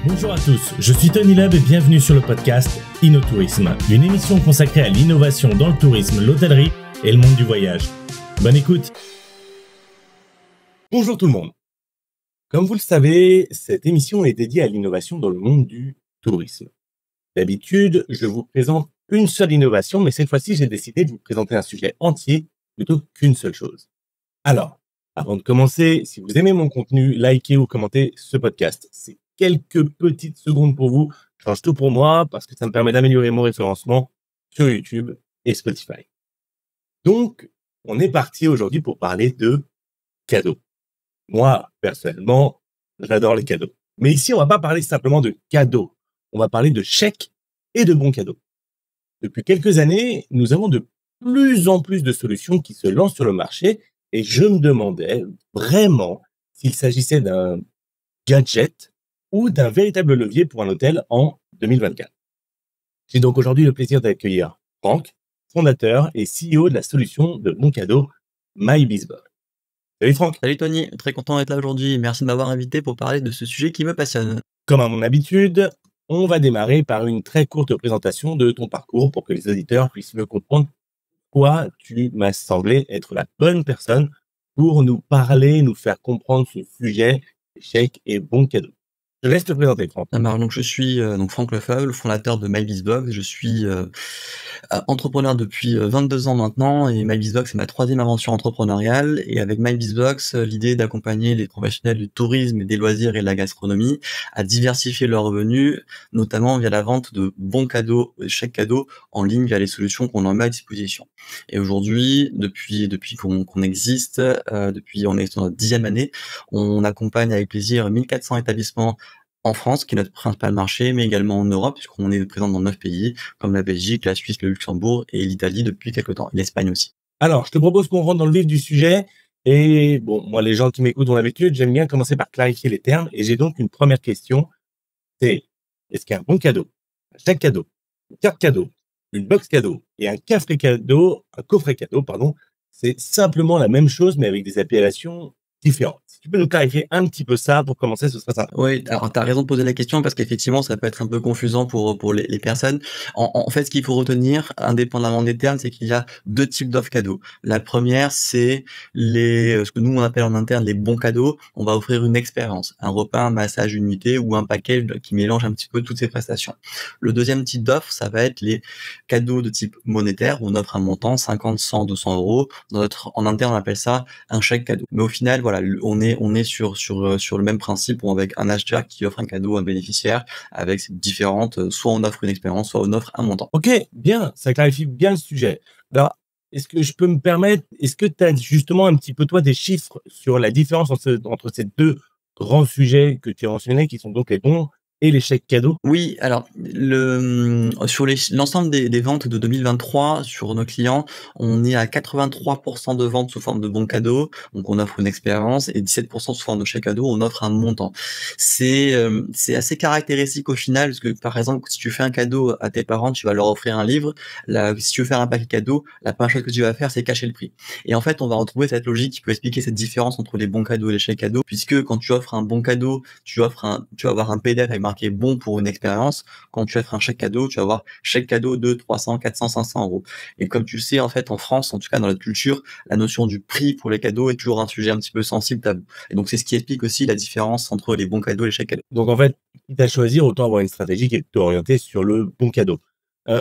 Bonjour à tous, je suis Tony Leb et bienvenue sur le podcast InnoTourisme, une émission consacrée à l'innovation dans le tourisme, l'hôtellerie et le monde du voyage. Bonne écoute. Bonjour tout le monde. Comme vous le savez, cette émission est dédiée à l'innovation dans le monde du tourisme. D'habitude, je vous présente une seule innovation, mais cette fois-ci, j'ai décidé de vous présenter un sujet entier plutôt qu'une seule chose. Alors, avant de commencer, si vous aimez mon contenu, likez ou commentez ce podcast. C'est quelques petites secondes pour vous, change tout pour moi parce que ça me permet d'améliorer mon référencement sur YouTube et Spotify. Donc, on est parti aujourd'hui pour parler de cadeaux. Moi, personnellement, j'adore les cadeaux. Mais ici, on va pas parler simplement de cadeaux. On va parler de chèques et de bons cadeaux. Depuis quelques années, nous avons de plus en plus de solutions qui se lancent sur le marché et je me demandais vraiment s'il s'agissait d'un gadget ou d'un véritable levier pour un hôtel en 2024. J'ai donc aujourd'hui le plaisir d'accueillir Franck, fondateur et CEO de la solution de bons cadeaux MyBizBox. Salut Franck. Salut Tony, très content d'être là aujourd'hui. Merci de m'avoir invité pour parler de ce sujet qui me passionne. Comme à mon habitude, on va démarrer par une très courte présentation de ton parcours pour que les auditeurs puissent mieux comprendre pourquoi tu m'as semblé être la bonne personne pour nous parler, nous faire comprendre ce sujet, chèques et bons cadeaux. Je laisse te présenter, Franck. Alors, donc je suis donc Franck Lefebvre, fondateur de MyBizBox. Je suis entrepreneur depuis 22 ans maintenant et MyBizBox c'est ma troisième aventure entrepreneuriale. Et avec MyBizBox, l'idée est d'accompagner les professionnels du tourisme et des loisirs et de la gastronomie à diversifier leurs revenus, notamment via la vente de bons cadeaux, chèques cadeaux en ligne via les solutions qu'on en met à disposition. Et aujourd'hui, depuis qu'on existe, on est dans notre 10e année, on accompagne avec plaisir 1400 établissements en France, qui est notre principal marché, mais également en Europe, puisqu'on est présent dans 9 pays, comme la Belgique, la Suisse, le Luxembourg et l'Italie depuis quelques temps, et l'Espagne aussi. Alors, je te propose qu'on rentre dans le vif du sujet. Et bon, moi, les gens qui m'écoutent ont l'habitude, j'aime bien commencer par clarifier les termes. Et j'ai donc une première question. C'est, est-ce qu'un bon cadeau, un chèque cadeau, une carte cadeau, une box cadeau et un coffret cadeau, c'est simplement la même chose, mais avec des appellations différentes. Si tu peux nous clarifier un petit peu ça pour commencer, ce serait sympa. Oui, alors tu as raison de poser la question parce qu'effectivement, ça peut être un peu confusant pour les personnes. En fait, ce qu'il faut retenir, indépendamment des termes, c'est qu'il y a deux types d'offres cadeaux. La première, c'est ce que nous on appelle en interne les bons cadeaux. On va offrir une expérience, un repas, un massage, une nuitée ou un package qui mélange un petit peu toutes ces prestations. Le deuxième type d'offre, ça va être les cadeaux de type monétaire où on offre un montant 50, 100, 200 euros. En interne, on appelle ça un chèque cadeau. Mais au final, voilà, on est sur le même principe où avec un acheteur qui offre un cadeau à un bénéficiaire avec ces différentes, soit on offre une expérience, soit on offre un montant. Ok, bien, ça clarifie bien le sujet. Alors, est-ce que je peux me permettre, est-ce que tu as justement un petit peu, toi, des chiffres sur la différence entre ces deux grands sujets que tu as mentionnés, qui sont donc les bons et les chèques cadeaux? Oui, alors sur l'ensemble des ventes de 2023 sur nos clients, on est à 83% de ventes sous forme de bons cadeaux, donc on offre une expérience, et 17% sous forme de chèque cadeau, on offre un montant. C'est assez caractéristique au final, parce que par exemple, si tu fais un cadeau à tes parents, tu vas leur offrir un livre. Si tu veux faire un paquet cadeau, la première chose que tu vas faire, c'est cacher le prix. Et en fait, on va retrouver cette logique qui peut expliquer cette différence entre les bons cadeaux et les chèques cadeaux, puisque quand tu offres un bon cadeau, tu vas avoir un PDF avec marqué bon pour une expérience. Quand tu offres un chèque cadeau, tu vas avoir chèque cadeau de 300, 400, 500 euros. Et comme tu le sais, en fait, en France, en tout cas dans notre culture, la notion du prix pour les cadeaux est toujours un sujet un petit peu sensible, tabou. Et donc, c'est ce qui explique aussi la différence entre les bons cadeaux et les chèques cadeaux. Donc, en fait, quitte à choisir, autant avoir une stratégie qui est plutôt orientée sur le bon cadeau.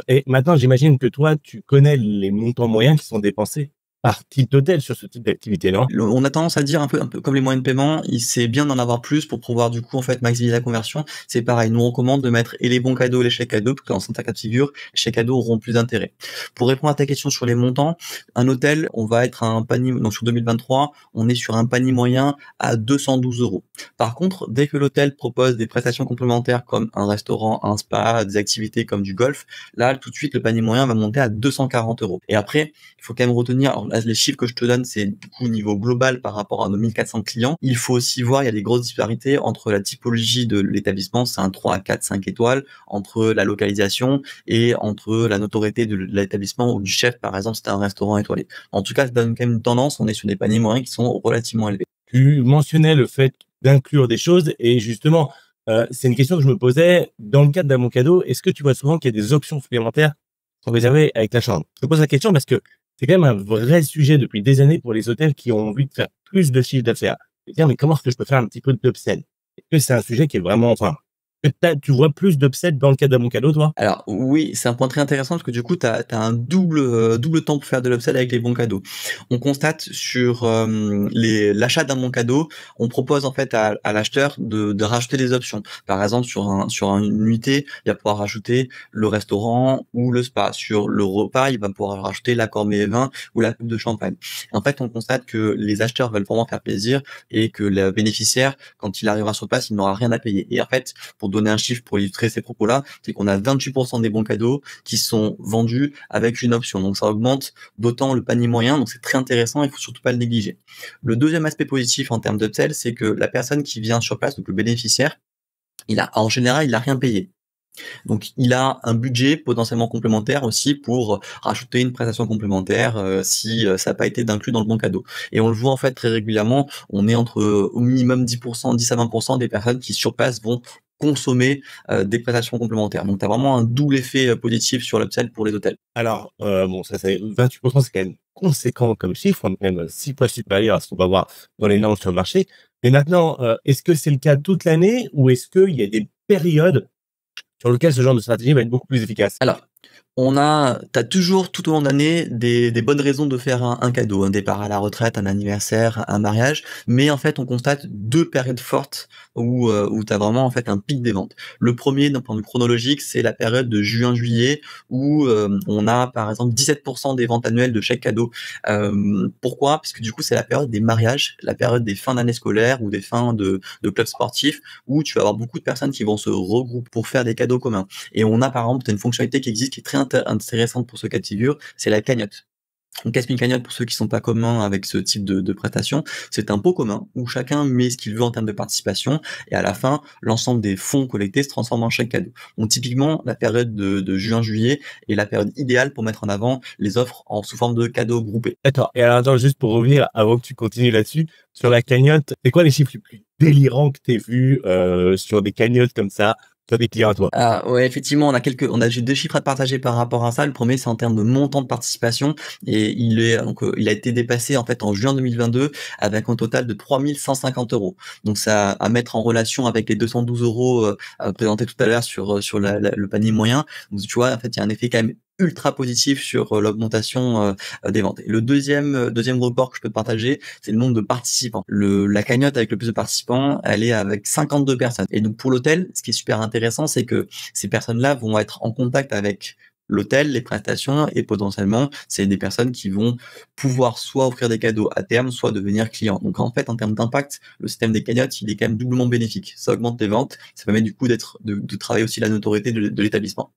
Et maintenant, j'imagine que toi, tu connais les montants moyens qui sont dépensés par type d'hôtel sur ce type d'activité, non? On a tendance à dire un peu comme les moyens de paiement, c'est bien d'en avoir plus pour pouvoir du coup en fait maximiser la conversion. C'est pareil, nous on recommande de mettre et les bons cadeaux et les chèques cadeaux, parce que dans certains cas de figure, les chèques cadeaux auront plus d'intérêt. Pour répondre à ta question sur les montants, un hôtel, on va être à un panier, donc sur 2023, on est sur un panier moyen à 212 euros. Par contre, dès que l'hôtel propose des prestations complémentaires comme un restaurant, un spa, des activités comme du golf, là tout de suite le panier moyen va monter à 240 euros. Et après, il faut quand même retenir, alors là, les chiffres que je te donne, c'est du coup au niveau global par rapport à nos 1400 clients. Il faut aussi voir, il y a des grosses disparités entre la typologie de l'établissement, c'est un 3, 4, 5 étoiles, entre la localisation et entre la notoriété de l'établissement ou du chef, par exemple, c'est un restaurant étoilé. En tout cas, ça donne quand même une tendance, on est sur des paniers moyens qui sont relativement élevés. Tu mentionnais le fait d'inclure des choses et justement, C'est une question que je me posais. Dans le cadre d'un bon cadeau, est-ce que tu vois souvent qu'il y a des options supplémentaires qui sont réservées avec la chambre? Je te pose la question parce que c'est quand même un vrai sujet depuis des années pour les hôtels qui ont envie de faire plus de chiffre d'affaires. Et dire: «Mais comment est-ce que je peux faire un petit peu d'upsell?» Est-ce que c'est un sujet qui est vraiment enfin, que tu vois plus d'upsell dans le cadre d'un bon cadeau, toi? Alors oui, c'est un point très intéressant parce que du coup, tu as un double temps pour faire de l'upsell avec les bons cadeaux. On constate sur, l'achat d'un bon cadeau, on propose en fait à l'acheteur de rajouter des options. Par exemple, sur une nuitée, il va pouvoir rajouter le restaurant ou le spa. Sur le repas, il va pouvoir rajouter l'accord mets et vins ou la coupe de champagne. En fait, on constate que les acheteurs veulent vraiment faire plaisir et que le bénéficiaire, quand il arrivera sur place, il n'aura rien à payer. Et en fait, pour donner un chiffre pour illustrer ces propos-là, c'est qu'on a 28% des bons cadeaux qui sont vendus avec une option. Donc ça augmente d'autant le panier moyen, donc c'est très intéressant, il faut surtout pas le négliger. Le deuxième aspect positif en termes d'upsell, c'est que la personne qui vient sur place, donc le bénéficiaire, en général, il a rien payé. Donc il a un budget potentiellement complémentaire aussi pour rajouter une prestation complémentaire, si, ça n'a pas été inclus dans le bon cadeau. Et on le voit en fait très régulièrement, on est entre, au minimum 10%, 10 à 20% des personnes qui sur place vont consommer, des prestations complémentaires. Donc tu as vraiment un double effet, positif sur l'upsell pour les hôtels. Alors, bon, ça c'est 28%, c'est quand même conséquent comme chiffre, même 6 fois supérieur à ce qu'on va voir dans les normes sur le marché. Mais maintenant, est-ce que c'est le cas toute l'année ou est-ce qu'il y a des périodes sur lesquelles ce genre de stratégie va être beaucoup plus efficace? Alors, t'as toujours tout au long de l'année des bonnes raisons de faire un cadeau, un départ à la retraite, un anniversaire, un mariage, mais en fait, on constate 2 périodes fortes où t'as vraiment en fait un pic des ventes. Le premier, d'un point de vue chronologique, c'est la période de juin-juillet où, on a par exemple 17% des ventes annuelles de chèques cadeaux. Pourquoi? Parce que du coup, c'est la période des mariages, la période des fins d'année scolaire ou des fins de clubs sportifs où tu vas avoir beaucoup de personnes qui vont se regrouper pour faire des cadeaux communs. Et on a par exemple, une fonctionnalité qui existe qui est très intéressante pour ce cas de figure, c'est la cagnotte. Donc Casse une cagnotte, pour ceux qui sont pas communs avec ce type de prestation, c'est un pot commun où chacun met ce qu'il veut en termes de participation et à la fin, l'ensemble des fonds collectés se transforme en chèque cadeau. Donc typiquement, la période de juin-juillet est la période idéale pour mettre en avant les offres sous forme de cadeaux groupés. D'accord. Et alors, attends, juste pour revenir, avant que tu continues là-dessus, sur la cagnotte, c'est quoi les chiffres les plus délirants que tu vus sur des cagnottes comme ça, sur des clients à toi? Ah ouais, effectivement, j'ai 2 chiffres à te partager par rapport à ça. Le premier, c'est en termes de montant de participation et il a été dépassé en fait en juin 2022 avec un total de 3 150 €. Donc ça à mettre en relation avec les 212 € présentés tout à l'heure sur le panier moyen. Donc tu vois, en fait, il y a un effet quand même ultra positif sur l'augmentation des ventes. Et le deuxième report que je peux te partager, c'est le nombre de participants. La cagnotte avec le plus de participants, elle est avec 52 personnes. Et donc pour l'hôtel, ce qui est super intéressant, c'est que ces personnes-là vont être en contact avec l'hôtel, les prestations et potentiellement, c'est des personnes qui vont pouvoir soit offrir des cadeaux à terme, soit devenir clients. Donc en fait, en termes d'impact, le système des cagnottes, il est quand même doublement bénéfique. Ça augmente les ventes, ça permet du coup de travailler aussi la notoriété de l'établissement.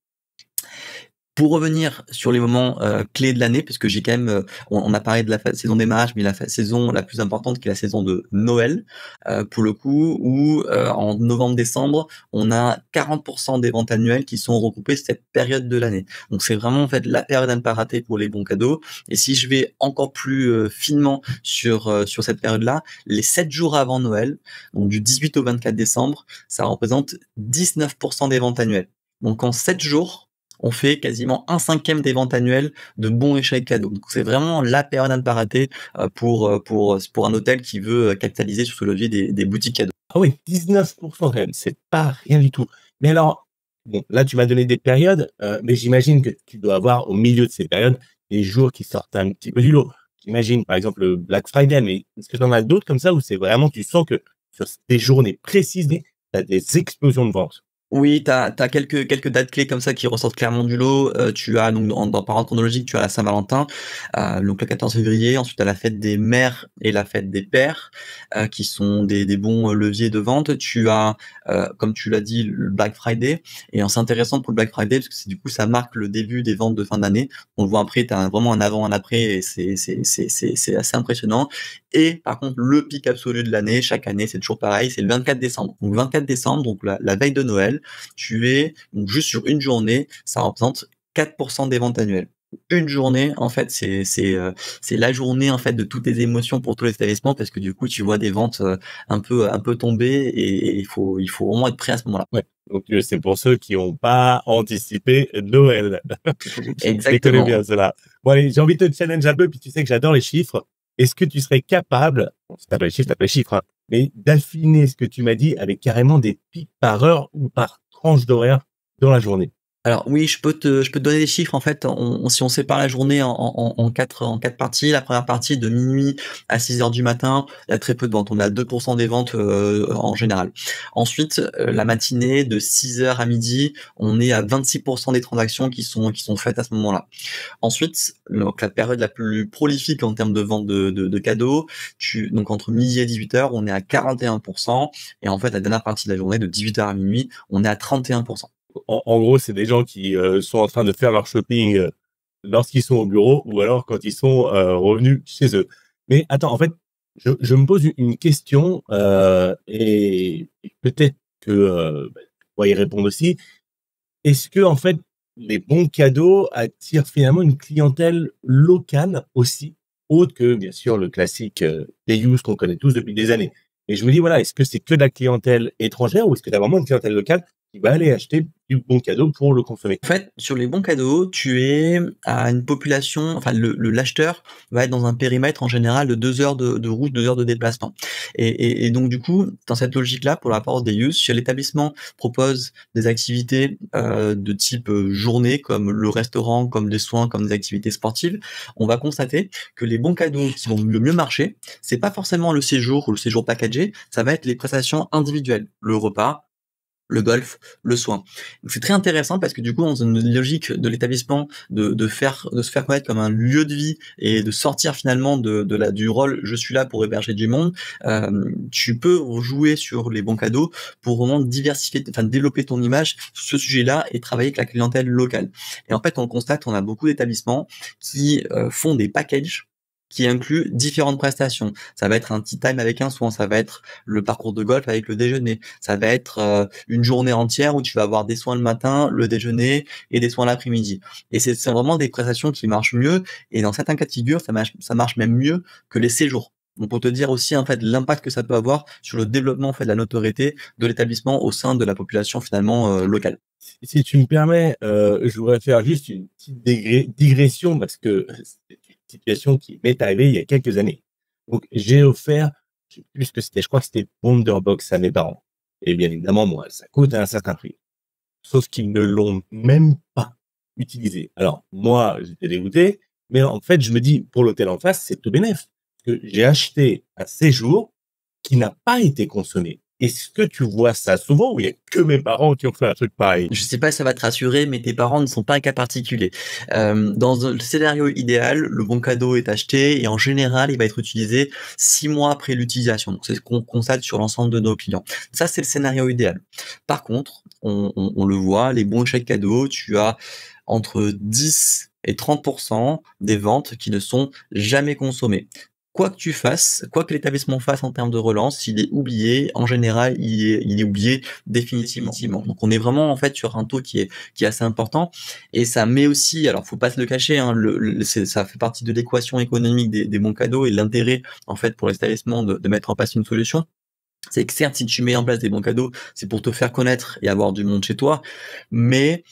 Pour revenir sur les moments clés de l'année, parce que j'ai quand même, on a parlé de la saison des mariages, mais saison la plus importante qui est la saison de Noël, pour le coup, où en novembre-décembre, on a 40% des ventes annuelles qui sont regroupées cette période de l'année. Donc c'est vraiment en fait la période à ne pas rater pour les bons cadeaux. Et si je vais encore plus finement sur cette période-là, les 7 jours avant Noël, donc du 18 au 24 décembre, ça représente 19% des ventes annuelles. Donc en 7 jours, on fait quasiment 1/5 des ventes annuelles de bons et chèques cadeaux. Donc c'est vraiment la période à ne pas rater pour un hôtel qui veut capitaliser sur ce levier des boutiques cadeaux. Ah oui, 19% quand même, c'est pas rien du tout. Mais alors, bon, là, tu m'as donné des périodes, mais j'imagine que tu dois avoir au milieu de ces périodes des jours qui sortent un petit peu du lot. J'imagine, par exemple, le Black Friday, mais est-ce que tu en as d'autres comme ça où c'est vraiment, tu sens que sur des journées précises, tu as des explosions de ventes? Oui, t'as quelques dates clés comme ça qui ressortent clairement du lot. Tu as donc par ordre chronologique, tu as la Saint-Valentin, donc le 14 février. Ensuite, tu as la fête des mères et la fête des pères, qui sont des bons leviers de vente. Tu as, comme tu l'as dit, le Black Friday. Et c'est intéressant pour le Black Friday parce que du coup, ça marque le début des ventes de fin d'année. On le voit après, tu as vraiment un avant, un après, et c'est assez impressionnant. Et par contre, le pic absolu de l'année, chaque année, c'est toujours pareil, c'est le 24 décembre. Donc 24 décembre, donc la veille de Noël, donc juste sur une journée, ça représente 4% des ventes annuelles. une journée, en fait, c'est la journée, en fait, de toutes les émotions pour tous les établissements parce que du coup, tu vois des ventes, un peu tomber et il faut vraiment être prêt à ce moment-là. Ouais, donc c'est pour ceux qui ont pas anticipé Noël. Je les connais Exactement. bien ceux-là. Bon allez, j'ai envie de te challenge un peu, puis tu sais que j'adore les chiffres. Est-ce que tu serais capable, bon, si tu pas les chiffres, hein, mais d'affiner ce que tu m'as dit avec carrément des pics par heure ou par tranche d'horaire dans la journée? Alors oui, je peux te donner des chiffres en fait. Si on sépare la journée en quatre parties, la première partie de minuit à 6 heures du matin, il y a très peu de ventes. On est à 2% des ventes en général. Ensuite, la matinée de 6 heures à midi, on est à 26% des transactions qui sont faites à ce moment-là. Ensuite, donc la période la plus prolifique en termes de vente de cadeaux, donc entre midi et 18 heures, on est à 41%. Et en fait, la dernière partie de la journée de 18 heures à minuit, on est à 31%. En gros, c'est des gens qui sont en train de faire leur shopping lorsqu'ils sont au bureau ou alors quand ils sont revenus chez eux. Mais attends, en fait, je me pose une question et peut-être que tu pourras y répondre aussi. Est-ce que en fait, les bons cadeaux attirent finalement une clientèle locale aussi, autre que bien sûr le classique Day Use qu'on connaît tous depuis des années? Et je me dis voilà, est-ce que c'est que de la clientèle étrangère ou est-ce que tu as vraiment une clientèle locale qui va aller acheter du bon cadeau pour le consommer? En fait, sur les bons cadeaux, tu es à une population, enfin l'acheteur va être dans un périmètre en général de 2 heures de route, 2 heures de déplacement. Et donc du coup, dans cette logique-là, pour la part des use, si l'établissement propose des activités de type journée, comme le restaurant, comme des soins, comme des activités sportives, on va constater que les bons cadeaux qui vont le mieux marcher, c'est pas forcément le séjour ou le séjour packagé, ça va être les prestations individuelles, le repas, le golf, le soin. Donc c'est très intéressant parce que du coup, dans une logique de l'établissement de se faire connaître comme un lieu de vie et de sortir finalement du rôle «je suis là pour héberger du monde», tu peux jouer sur les bons cadeaux pour vraiment diversifier, enfin développer ton image sur ce sujet-là et travailler avec la clientèle locale. Et en fait, on constate, on a beaucoup d'établissements qui, font des packages qui incluent différentes prestations. Ça va être un tea time avec un soin, ça va être le parcours de golf avec le déjeuner, ça va être, une journée entière où tu vas avoir des soins le matin, le déjeuner et des soins l'après-midi. Et c'est vraiment des prestations qui marchent mieux et dans certains cas de figure, ça marche même mieux que les séjours. Donc pour te dire aussi, en fait, l'impact que ça peut avoir sur le développement, en fait, de la notoriété de l'établissement au sein de la population finalement, locale. Si tu me permets, je voudrais faire juste une petite digression parce que c'est une situation qui m'est arrivée il y a quelques années. Donc j'ai offert, je sais plus ce que c'était, je crois que c'était Wonderbox à mes parents et bien évidemment, moi, ça coûte un certain prix. Sauf qu'ils ne l'ont même pas utilisé. Alors moi, j'étais dégoûté, mais en fait, je me dis: «Pour l'hôtel en face, c'est tout bénef». Parce que j'ai acheté un séjour qui n'a pas été consommé. Est-ce que tu vois ça souvent ou il y a que mes parents qui ont fait un truc pareil? Je sais pas si ça va te rassurer, mais tes parents ne sont pas un cas particulier. Dans le scénario idéal, le bon cadeau est acheté et en général, il va être utilisé 6 mois après l'utilisation. Donc c'est ce qu'on constate sur l'ensemble de nos clients. Ça, c'est le scénario idéal. Par contre, on le voit, les bons chèques cadeaux, tu as entre 10 et 30% des ventes qui ne sont jamais consommées. Quoi que tu fasses, quoi que l'établissement fasse en termes de relance, s'il est oublié, en général, il est oublié définitivement. Donc on est vraiment en fait sur un taux qui est assez important et ça met aussi, alors faut pas se le cacher, hein, ça fait partie de l'équation économique des bons cadeaux et l'intérêt en fait pour les établissements de mettre en place une solution. C'est que certes, si tu mets en place des bons cadeaux, c'est pour te faire connaître et avoir du monde chez toi, mais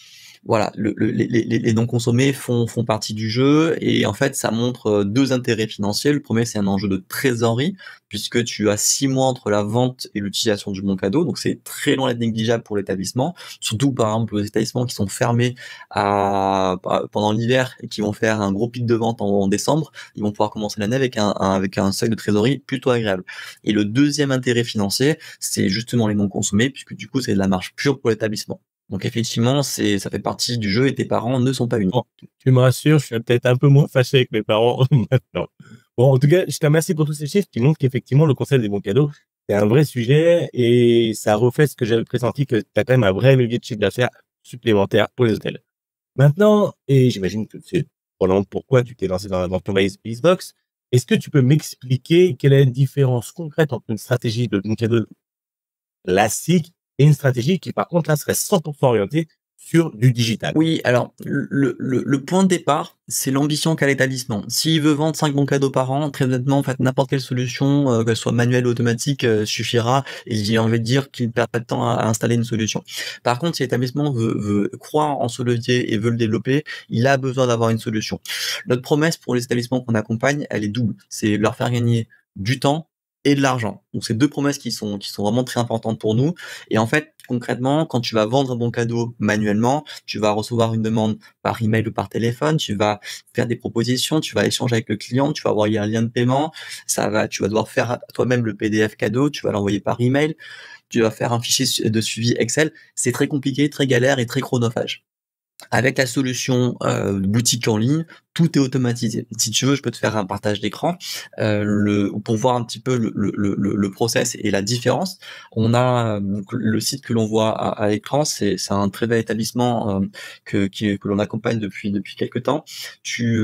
voilà, les non consommés font partie du jeu et en fait, ça montre, 2 intérêts financiers. Le premier, c'est un enjeu de trésorerie puisque tu as 6 mois entre la vente et l'utilisation du bon cadeau, donc c'est très loin d'être négligeable pour l'établissement. Surtout, par exemple, les établissements qui sont fermés pendant l'hiver et qui vont faire un gros pic de vente en décembre, ils vont pouvoir commencer l'année avec un seuil de trésorerie plutôt agréable. Et le deuxième intérêt financier, c'est justement les non consommés puisque du coup, c'est de la marge pure pour l'établissement. Donc effectivement, ça fait partie du jeu et tes parents ne sont pas uniques. Bon, tu me rassures, je suis peut-être un peu moins fâché avec mes parents maintenant. Bon, en tout cas, je te remercie pour tous ces chiffres qui montrent qu'effectivement, le concept des bons cadeaux, c'est un vrai sujet et ça reflète ce que j'avais pressenti, que tu as quand même un vrai levier de chiffre d'affaires supplémentaire pour les hôtels. Maintenant, et j'imagine que c'est probablement pourquoi tu t'es lancé dans l'aventure BizBox, est-ce que tu peux m'expliquer quelle est la différence concrète entre une stratégie de bons cadeaux classique et une stratégie qui, par contre, là, serait 100% orientée sur du digital? Oui, alors le point de départ, c'est l'ambition qu'a l'établissement. S'il veut vendre 5 bons cadeaux par an, très honnêtement, en fait, n'importe quelle solution, qu'elle soit manuelle ou automatique, suffira et j'ai envie de dire qu'il ne perd pas de temps à installer une solution. Par contre, si l'établissement veut croire en ce levier et veut le développer, il a besoin d'avoir une solution. Notre promesse pour les établissements qu'on accompagne, elle est double. C'est leur faire gagner du temps et de l'argent. Donc c'est 2 promesses qui sont vraiment très importantes pour nous et en fait, concrètement, quand tu vas vendre un bon cadeau manuellement, tu vas recevoir une demande par email ou par téléphone, tu vas faire des propositions, tu vas échanger avec le client, tu vas envoyer un lien de paiement, tu vas devoir faire toi-même le PDF cadeau, tu vas l'envoyer par email, tu vas faire un fichier de suivi Excel. C'est très compliqué, très galère et très chronophage. Avec la solution boutique en ligne, tout est automatisé. Si tu veux, je peux te faire un partage d'écran pour voir un petit peu le process et la différence. On a donc le site que l'on voit à l'écran, c'est un très bel établissement que l'on accompagne depuis quelques temps.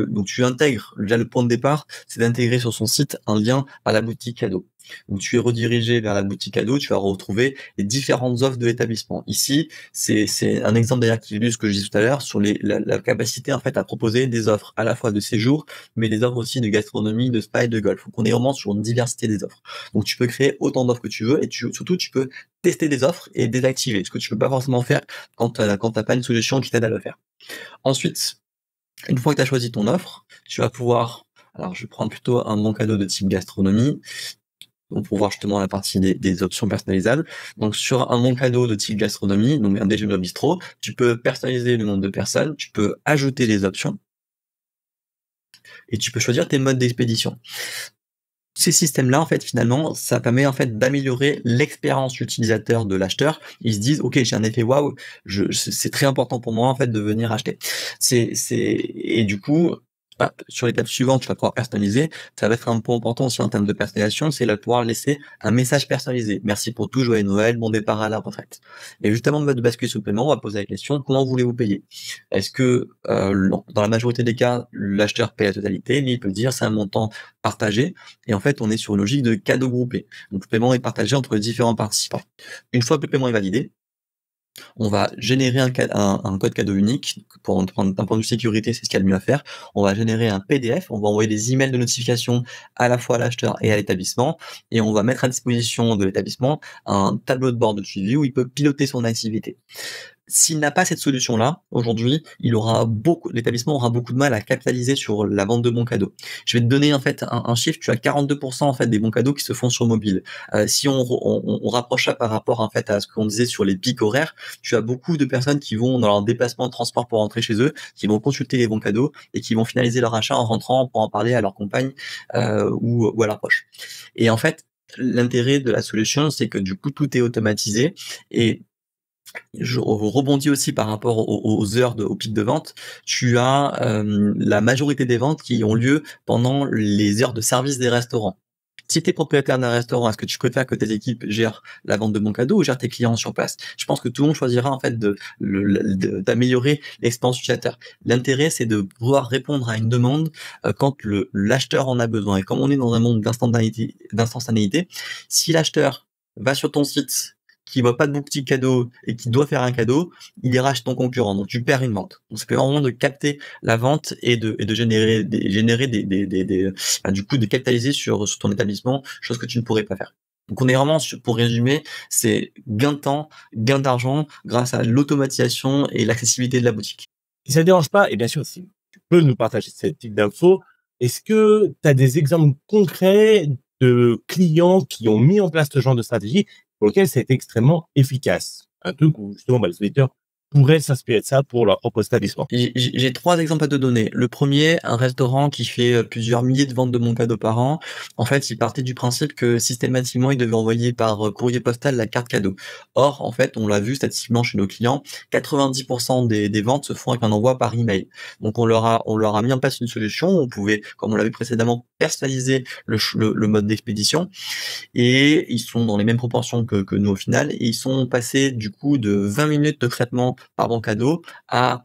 Donc tu intègres déjà le point de départ, c'est d'intégrer sur son site un lien à la boutique cadeau. Donc tu es redirigé vers la boutique cadeau, tu vas retrouver les différentes offres de l'établissement. Ici, c'est un exemple d'ailleurs qui illustre ce que je disais tout à l'heure sur la capacité en fait à proposer des offres à la fois de séjour, mais des offres aussi de gastronomie, de spa et de golf. Donc on est vraiment sur une diversité des offres. Donc tu peux créer autant d'offres que tu veux et surtout tu peux tester des offres et désactiver, ce que tu peux pas forcément faire quand t'as pas une solution qui t'aide à le faire. Ensuite, une fois que tu as choisi ton offre, tu vas pouvoir, alors je vais prendre plutôt un bon cadeau de type gastronomie, pour voir justement la partie des options personnalisables. Donc sur un bon cadeau de type gastronomie, donc un déjeuner au bistrot, tu peux personnaliser le nombre de personnes, tu peux ajouter les options et tu peux choisir tes modes d'expédition. Ces systèmes-là, en fait, finalement, ça permet en fait d'améliorer l'expérience utilisateur de l'acheteur. Ils se disent, ok, j'ai un effet waouh, c'est très important pour moi en fait de venir acheter. Et du coup, sur l'étape suivante, tu vas pouvoir personnaliser. Ça va être un point important aussi en termes de personnalisation, c'est de pouvoir laisser un message personnalisé. Merci pour tout, joyeux Noël, bon départ à la retraite. Et juste avant de basculer sur le paiement, on va poser la question, comment voulez-vous payer? Est-ce que, dans la majorité des cas, l'acheteur paye la totalité, mais il peut dire c'est un montant partagé. Et en fait, on est sur une logique de cadeau groupé. Donc, le paiement est partagé entre les différents participants. Une fois que le paiement est validé, on va générer un code cadeau unique. D'un point de vue sécurité, c'est ce qu'il y a de mieux à faire. On va générer un PDF, on va envoyer des emails de notification à la fois à l'acheteur et à l'établissement, et on va mettre à disposition de l'établissement un tableau de bord de suivi où il peut piloter son activité. S'il n'a pas cette solution-là, aujourd'hui, l'établissement aura beaucoup de mal à capitaliser sur la vente de bons cadeaux. Je vais te donner en fait un chiffre. Tu as 42% en fait des bons cadeaux qui se font sur mobile. Si on rapproche ça par rapport en fait à ce qu'on disait sur les pics horaires, tu as beaucoup de personnes qui vont dans leur déplacement de transport pour rentrer chez eux, qui vont consulter les bons cadeaux et qui vont finaliser leur achat en rentrant pour en parler à leur compagne ou à leur proche. Et en fait, l'intérêt de la solution, c'est que du coup tout est automatisé et je rebondis aussi par rapport aux heures au pic de vente. Tu as la majorité des ventes qui ont lieu pendant les heures de service des restaurants. Si tu es propriétaire d'un restaurant, est-ce que tu préfères que tes équipes gèrent la vente de bons cadeaux ou gèrent tes clients sur place? Je pense que tout le monde choisira en fait d'améliorer l'expérience utilisateur. L'intérêt, c'est de pouvoir répondre à une demande quand l'acheteur en a besoin. Et comme on est dans un monde d'instantanéité, si l'acheteur va sur ton site, qui voit pas de boutique cadeau et qui doit faire un cadeau, il ira chez ton concurrent. Donc tu perds une vente. Donc ça permet vraiment de capter la vente et de générer du coup de capitaliser sur ton établissement, chose que tu ne pourrais pas faire. Donc on est vraiment pour résumer, c'est gain de temps, gain d'argent grâce à l'automatisation et l'accessibilité de la boutique. Si ça ne dérange pas, et bien sûr, si tu peux nous partager ce type d'infos, est-ce que tu as des exemples concrets de clients qui ont mis en place ce genre de stratégie pour lequel ça a été extrêmement efficace? Un truc où justement les auditeurs pourraient s'inspirer de ça pour leur propre établissement. J'ai 3 exemples à te donner. Le premier, un restaurant qui fait plusieurs milliers de ventes de bons cadeaux par an. En fait, il partait du principe que systématiquement, il devait envoyer par courrier postal la carte cadeau. Or, en fait, on l'a vu statistiquement chez nos clients, 90% des ventes se font avec un envoi par email. Donc, on leur a mis en place une solution. On pouvait, comme on l'a vu précédemment, personnaliser le mode d'expédition. Et ils sont dans les mêmes proportions que nous au final. Et ils sont passés du coup de 20 minutes de traitement par bon cadeau à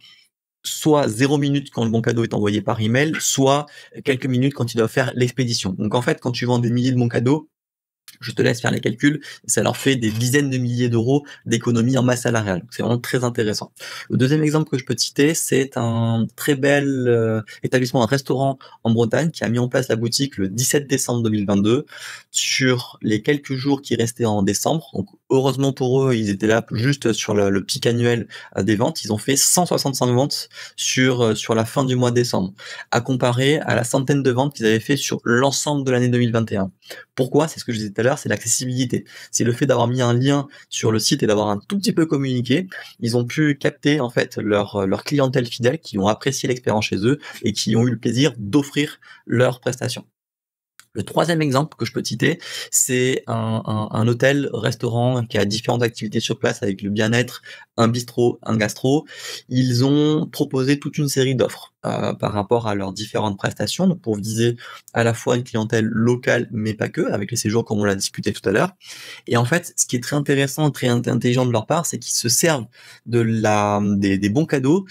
soit 0 minutes quand le bon cadeau est envoyé par email, soit quelques minutes quand il doit faire l'expédition. Donc en fait, quand tu vends des milliers de bons cadeaux, Je te laisse faire les calculs, ça leur fait des dizaines de milliers d'euros d'économie en masse salariale. C'est vraiment très intéressant. Le deuxième exemple que je peux te citer, c'est un très bel établissement, un restaurant en Bretagne qui a mis en place la boutique le 17 décembre 2022. Sur les quelques jours qui restaient en décembre, donc heureusement pour eux, ils étaient là juste sur le pic annuel des ventes. Ils ont fait 165 ventes sur la fin du mois de décembre, à comparer à la centaine de ventes qu'ils avaient fait sur l'ensemble de l'année 2021. Pourquoi? C'est ce que je disais tout à l'heure, c'est l'accessibilité. C'est le fait d'avoir mis un lien sur le site et d'avoir un tout petit peu communiqué. Ils ont pu capter en fait leur clientèle fidèle qui ont apprécié l'expérience chez eux et qui ont eu le plaisir d'offrir leurs prestations. Le troisième exemple que je peux citer, c'est un hôtel-restaurant qui a différentes activités sur place avec le bien-être, un bistrot, un gastro. Ils ont proposé toute une série d'offres par rapport à leurs différentes prestations, donc pour viser à la fois une clientèle locale, mais pas que, avec les séjours comme on l'a discuté tout à l'heure. Et en fait, ce qui est très intéressant, très intelligent de leur part, c'est qu'ils se servent des bons cadeaux,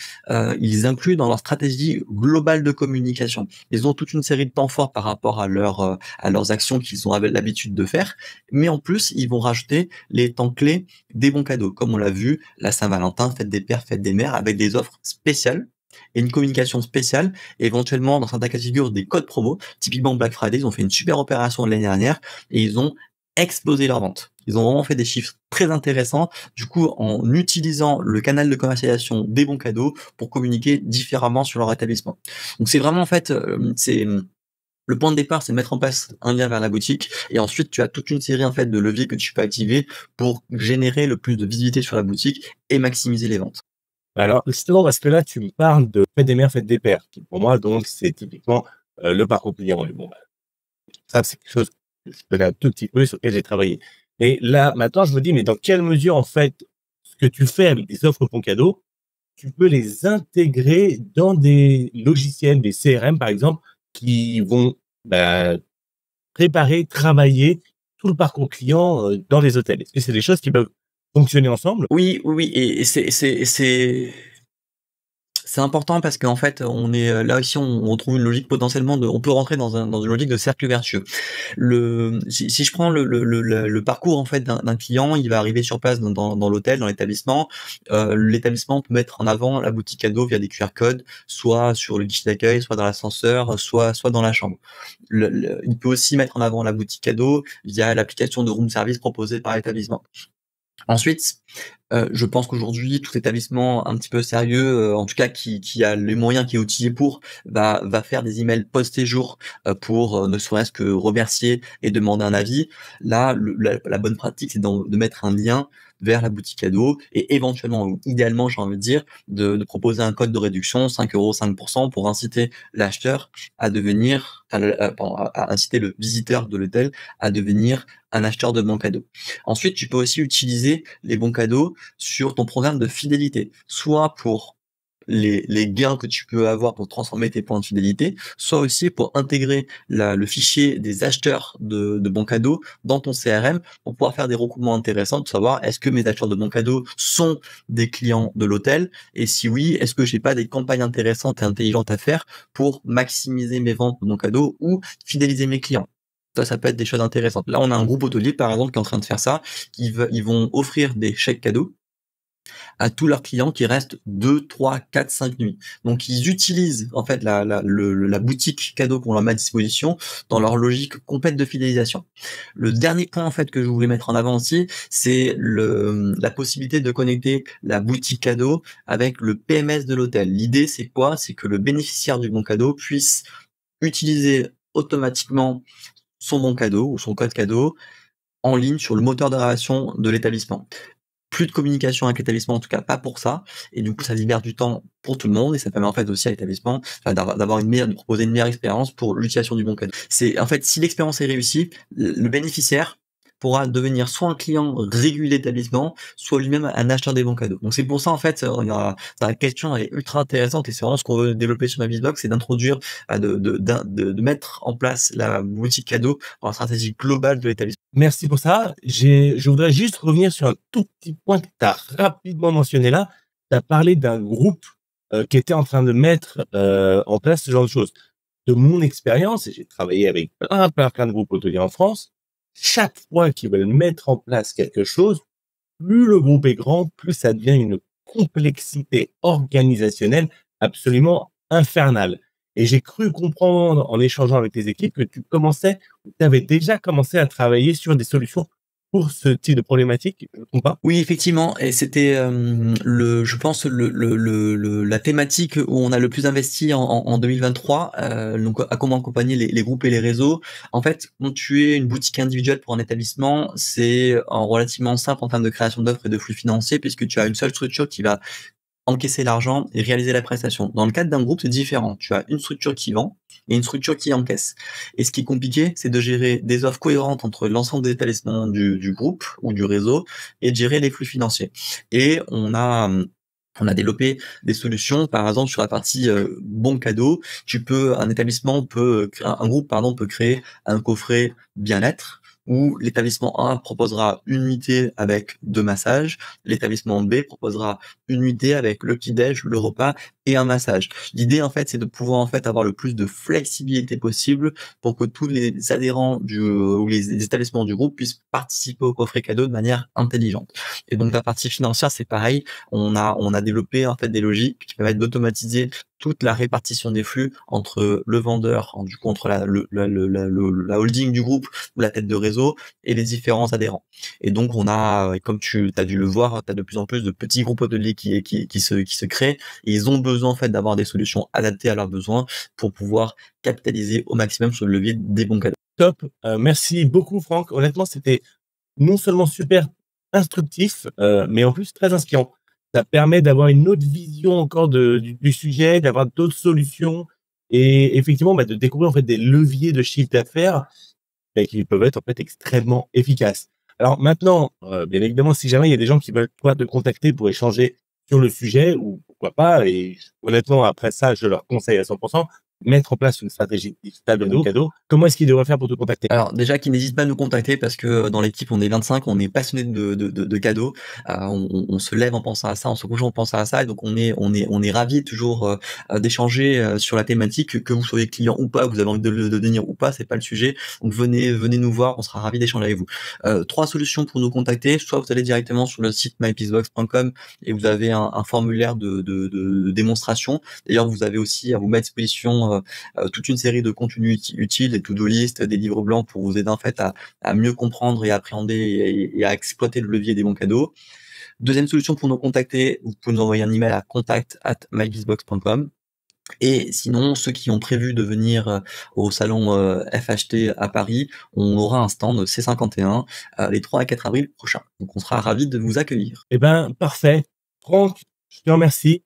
ils incluent dans leur stratégie globale de communication. Ils ont toute une série de temps forts par rapport à leurs actions qu'ils ont l'habitude de faire, mais en plus, ils vont rajouter les temps clés des bons cadeaux, comme on l'a vu, la Saint-Valentin, fête des pères, fête des mères, avec des offres spéciales et une communication spéciale, et éventuellement, dans certains cas de figure, des codes promo. Typiquement, Black Friday, ils ont fait une super opération l'année dernière, et ils ont explosé leurs ventes. Ils ont vraiment fait des chiffres très intéressants, du coup, en utilisant le canal de commercialisation des bons cadeaux pour communiquer différemment sur leur établissement. Donc c'est vraiment, en fait, c'est le point de départ, c'est de mettre en place un lien vers la boutique, et ensuite tu as toute une série en fait de leviers que tu peux activer pour générer le plus de visibilité sur la boutique et maximiser les ventes. Alors, justement, parce que là, tu me parles de fête des mères, fête des pères, qui pour moi, donc, c'est typiquement le parcours client. Et bon, bah, ça, c'est quelque chose que je connais un tout petit peu, sur lequel j'ai travaillé. Et là, maintenant, je me dis, mais dans quelle mesure, en fait, ce que tu fais avec des offres pour cadeau, tu peux les intégrer dans des logiciels, des CRM, par exemple, qui vont bah, préparer, travailler tout le parcours client dans les hôtels. Est-ce que c'est des choses qui peuvent fonctionner ensemble? Oui, oui, oui, et c'est important parce qu'en fait, on est là aussi, on trouve une logique potentiellement on peut rentrer dans une logique de cercle vertueux. Si je prends le parcours en fait d'un client, il va arriver sur place dans l'hôtel, dans l'établissement. L'établissement peut mettre en avant la boutique cadeau via des QR codes, soit sur le guichet d'accueil, soit dans l'ascenseur, soit dans la chambre. Il peut aussi mettre en avant la boutique cadeau via l'application de room service proposée par l'établissement. Ensuite, je pense qu'aujourd'hui, tout établissement un petit peu sérieux, en tout cas qui a les moyens, qui est outillé pour, va faire des emails post-séjour, pour, ne serait-ce que remercier et demander un avis. Là, la bonne pratique, c'est de mettre un lien vers la boutique cadeau et éventuellement, ou idéalement, j'ai envie de dire, de proposer un code de réduction, 5 €, 5%, pour inciter l'acheteur à devenir, pardon, à inciter le visiteur de l'hôtel à devenir un acheteur de bons cadeaux. Ensuite, tu peux aussi utiliser les bons cadeaux sur ton programme de fidélité, soit pour les gains que tu peux avoir pour transformer tes points de fidélité, soit aussi pour intégrer le fichier des acheteurs de bons cadeaux dans ton CRM pour pouvoir faire des recoupements intéressants, de savoir est-ce que mes acheteurs de bons cadeaux sont des clients de l'hôtel, et si oui, est-ce que j'ai pas des campagnes intéressantes et intelligentes à faire pour maximiser mes ventes de bons cadeaux ou fidéliser mes clients. Ça peut être des choses intéressantes. Là, on a un groupe hôtelier, par exemple, qui est en train de faire ça. Ils vont offrir des chèques cadeaux à tous leurs clients qui restent 2, 3, 4, 5 nuits. Donc ils utilisent en fait la boutique cadeau qu'on leur met à disposition dans leur logique complète de fidélisation. Le dernier point en fait que je voulais mettre en avant aussi, c'est la possibilité de connecter la boutique cadeau avec le PMS de l'hôtel. L'idée c'est quoi? C'est que le bénéficiaire du bon cadeau puisse utiliser automatiquement son bon cadeau ou son code cadeau en ligne sur le moteur de réservation de l'établissement. Plus de communication avec l'établissement, en tout cas pas pour ça, et du coup ça libère du temps pour tout le monde, et ça permet en fait aussi à l'établissement de proposer une meilleure expérience pour l'utilisation du bon cadeau. C'est en fait, si l'expérience est réussie, le bénéficiaire pourra devenir soit un client régulier de l'établissement, soit lui-même un acheteur des bons cadeaux. Donc c'est pour ça en fait, la question est ultra intéressante, et c'est vraiment ce qu'on veut développer sur Navisbox, c'est d'introduire, de mettre en place la boutique cadeau dans la stratégie globale de l'établissement. Merci pour ça. Je voudrais juste revenir sur un tout petit point que tu as rapidement mentionné là. Tu as parlé d'un groupe qui était en train de mettre en place ce genre de choses. De mon expérience, et j'ai travaillé avec plein de groupes hôteliers en France, chaque fois qu'ils veulent mettre en place quelque chose, plus le groupe est grand, plus ça devient une complexité organisationnelle absolument infernale. Et j'ai cru comprendre en échangeant avec tes équipes que tu avais déjà commencé à travailler sur des solutions pour ce type de problématique, je ne me trompe pas? Oui, effectivement, et c'était je pense la thématique où on a le plus investi en 2023, donc à comment accompagner les groupes et les réseaux. En fait, quand tu es une boutique individuelle pour un établissement, c'est relativement simple en termes de création d'offres et de flux financiers, puisque tu as une seule structure qui va encaisser l'argent et réaliser la prestation. Dans le cadre d'un groupe, c'est différent. Tu as une structure qui vend et une structure qui encaisse. Et ce qui est compliqué, c'est de gérer des offres cohérentes entre l'ensemble des établissements du groupe ou du réseau et de gérer les flux financiers. Et on a développé des solutions, par exemple sur la partie bon cadeau. Un groupe peut créer un coffret bien-être, où l'établissement A proposera une unité avec 2 massages, l'établissement B proposera une unité avec le petit-déj, le repas et un massage. L'idée, en fait, c'est de pouvoir, en fait, avoir le plus de flexibilité possible pour que tous les adhérents ou les établissements du groupe puissent participer au coffret cadeau de manière intelligente. Et donc, la partie financière, c'est pareil. On a développé, en fait, des logiques qui permettent d'automatiser toute la répartition des flux entre le vendeur, du coup, entre la holding du groupe ou la tête de réseau et les différents adhérents. Et donc, comme tu as dû le voir, tu as de plus en plus de petits groupes hôteliers qui se créent, et ils ont besoin, en fait, d'avoir des solutions adaptées à leurs besoins pour pouvoir capitaliser au maximum sur le levier des bons cadeaux. Top. Merci beaucoup, Franck. Honnêtement, c'était non seulement super instructif, mais en plus très inspirant. Ça permet d'avoir une autre vision encore du sujet, d'avoir d'autres solutions et effectivement, de découvrir en fait des leviers de chiffre d'affaires qui peuvent être en fait extrêmement efficaces. Alors maintenant, bien évidemment, si jamais il y a des gens qui veulent te contacter pour échanger sur le sujet ou pourquoi pas, et honnêtement, après ça, je leur conseille à 100%, mettre en place une stratégie digitale de cadeau. Comment est-ce qu'ils devraient faire pour te contacter? Alors déjà, qu'ils n'hésitent pas à nous contacter, parce que dans l'équipe, on est 25, on est passionnés de cadeaux. On se lève en pensant à ça, on se couche en pensant à ça, et donc on est ravis toujours d'échanger sur la thématique, que vous soyez client ou pas, que vous avez envie de devenir ou pas, c'est pas le sujet. Donc venez nous voir, on sera ravis d'échanger avec vous. 3 solutions pour nous contacter: soit vous allez directement sur le site mypeacebox.com et vous avez un formulaire de démonstration. D'ailleurs, vous avez aussi à vous mettre à disposition toute une série de contenus utiles, des to-do list, des livres blancs pour vous aider, en fait, à mieux comprendre et appréhender et à exploiter le levier des bons cadeaux. Deuxième solution pour nous contacter, vous pouvez nous envoyer un email à contact@mypeacebox.com. Et sinon, ceux qui ont prévu de venir au salon FHT à Paris, on aura un stand C51 les 3 à 4 avril prochains. Donc on sera ravis de vous accueillir. Eh ben, parfait. Franck, je te remercie.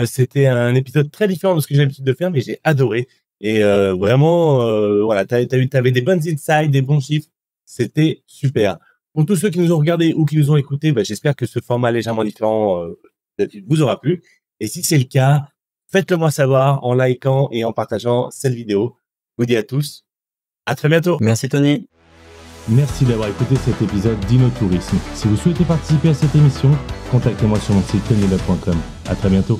C'était un épisode très différent de ce que j'ai l'habitude de faire, mais j'ai adoré. Et vraiment, voilà, t'avais des bonnes insights, des bons chiffres. C'était super. Pour tous ceux qui nous ont regardés ou qui nous ont écoutés, j'espère que ce format légèrement différent vous aura plu. Et si c'est le cas, faites-le moi savoir en likant et en partageant cette vidéo. Je vous dis à tous, à très bientôt. Merci Tony. Merci d'avoir écouté cet épisode d'InnoTourisme. Si vous souhaitez participer à cette émission, contactez-moi sur mon site tonyloc.com. À très bientôt.